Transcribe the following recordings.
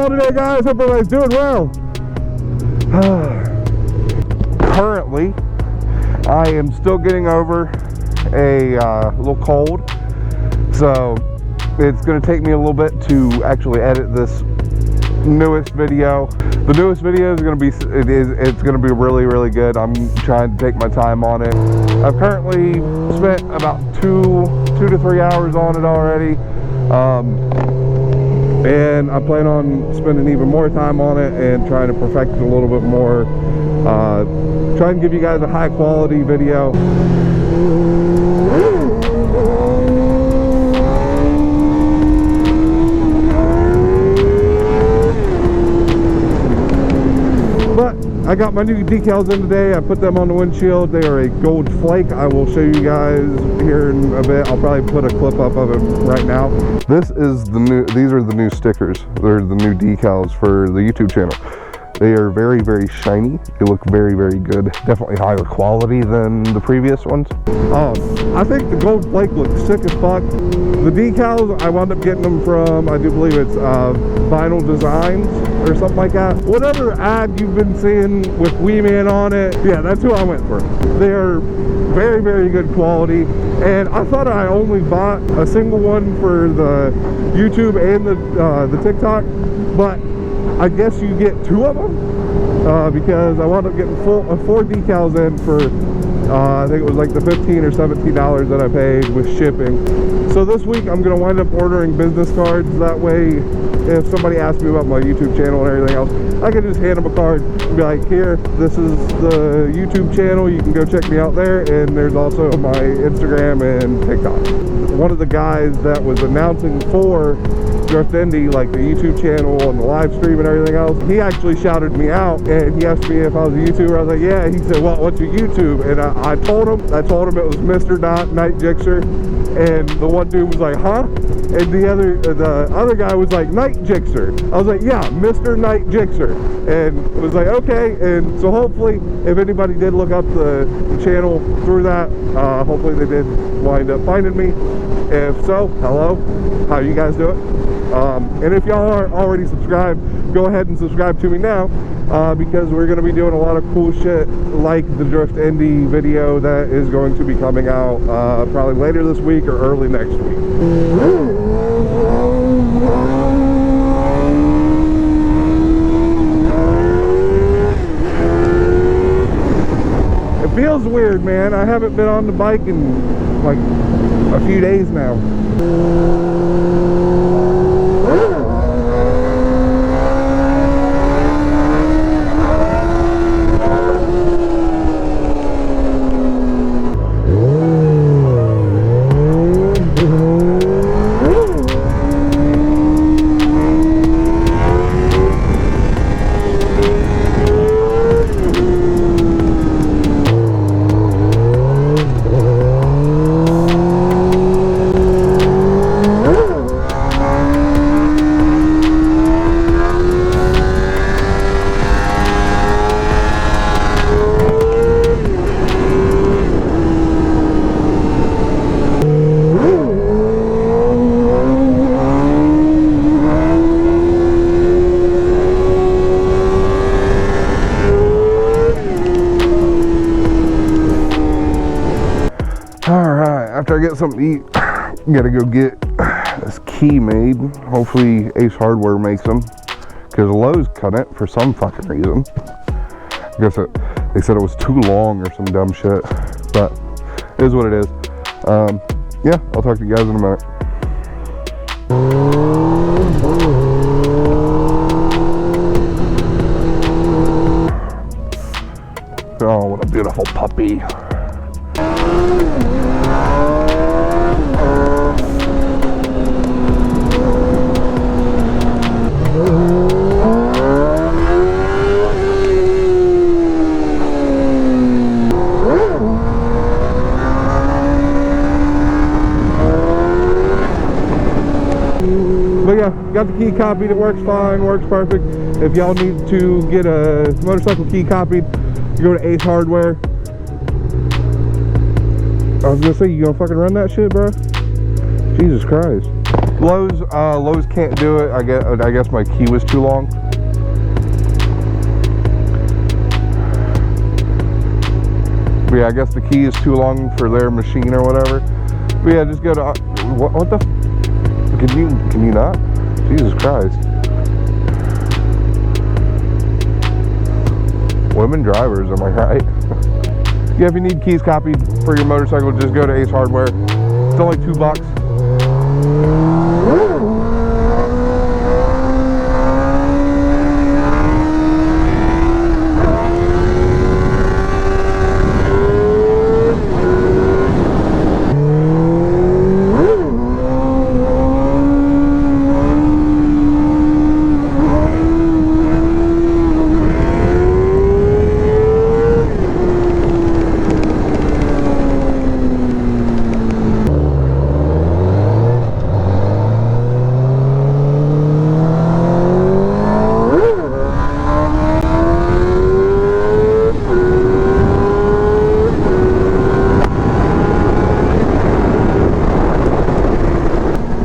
y'all today, guys? Hope everybody's doing well. Currently, I am still getting over a little cold, so it's going to take me a little bit to actually edit this newest video. The newest video is going to be it's going to be really, really good. I'm trying to take my time on it. I've currently spent about two to 3 hours on it already, and I plan on spending even more time on it and trying to perfect it a little bit more. Try and give you guys a high quality video. But I got my new decals in today. I put them on the windshield. They are a gold flake. I will show you guys here in a bit. I'll probably put a clip up of it right now. These are the new stickers. They're the new decals for the YouTube channel. They are very, very shiny. They look very, very good. Definitely higher quality than the previous ones. I think the gold flake looks sick as fuck. The decals, I wound up getting them from, I do believe it's Vinyl Designs or something like that. Whatever ad you've been seeing with Wee Man on it, yeah, that's who I went for. They're very, very good quality. And I thought I only bought a single one for the YouTube and the TikTok, but I guess you get two of them because I wound up getting four decals in for I think it was like the $15 or $17 that I paid with shipping. So this week I'm going to wind up ordering business cards. That way if somebody asks me about my YouTube channel and everything else, I can just hand them a card and be like, here, this is the YouTube channel, you can go check me out there, and there's also my Instagram and TikTok. One of the guys that was announcing for Drift Indy, like the YouTube channel and the live stream and everything else, he actually shouted me out and he asked me if I was a YouTuber. I was like, yeah. He said, well, what's your YouTube? And I told him it was Mr.Gixxer, and the one dude was like, huh? And the other guy was like, Gixxer. I was like, yeah, Mr. Gixxer, and was like, okay. And so hopefully if anybody did look up the channel through that, hopefully they did wind up finding me. If so, hello, how you guys doing? And if y'all aren't already subscribed, go ahead and subscribe to me now, because we're going to be doing a lot of cool shit like the Drift Indy video that is going to be coming out probably later this week or early next week. It feels weird, man. I haven't been on the bike in like a few days now. After I get something to eat, gotta go get this key made. Hopefully Ace Hardware makes them, because Lowe's cut it for some fucking reason. I guess they said it was too long or some dumb shit, but it is what it is. Yeah, I'll talk to you guys in a minute. Oh, what a beautiful puppy. But yeah, got the key copied. It works fine, works perfect. If y'all need to get a motorcycle key copied, you go to Ace Hardware. I was gonna say, you gonna fucking run that shit, bro? Jesus Christ. Lowe's can't do it. I guess my key was too long. But yeah, I guess the key is too long for their machine or whatever. But yeah, just go to what the? Can you not? Jesus Christ! Women drivers, am I right? Yeah, if you need keys copied for your motorcycle, just go to Ace Hardware. It's only $2.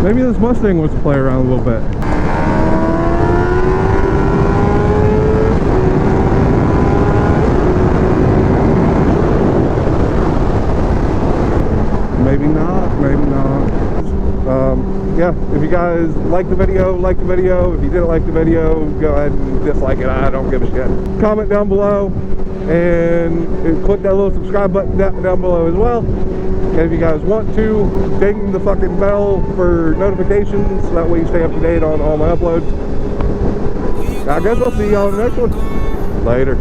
Maybe this Mustang wants to play around a little bit. Maybe not, maybe not. Yeah, if you guys like the video, like the video. If you didn't like the video, go ahead and dislike it. I don't give a shit. Comment down below and click that little subscribe button down below as well. And if you guys want to, ding the fucking bell for notifications so that way you stay up to date on all my uploads. I guess I'll see y'all in the next one. Later.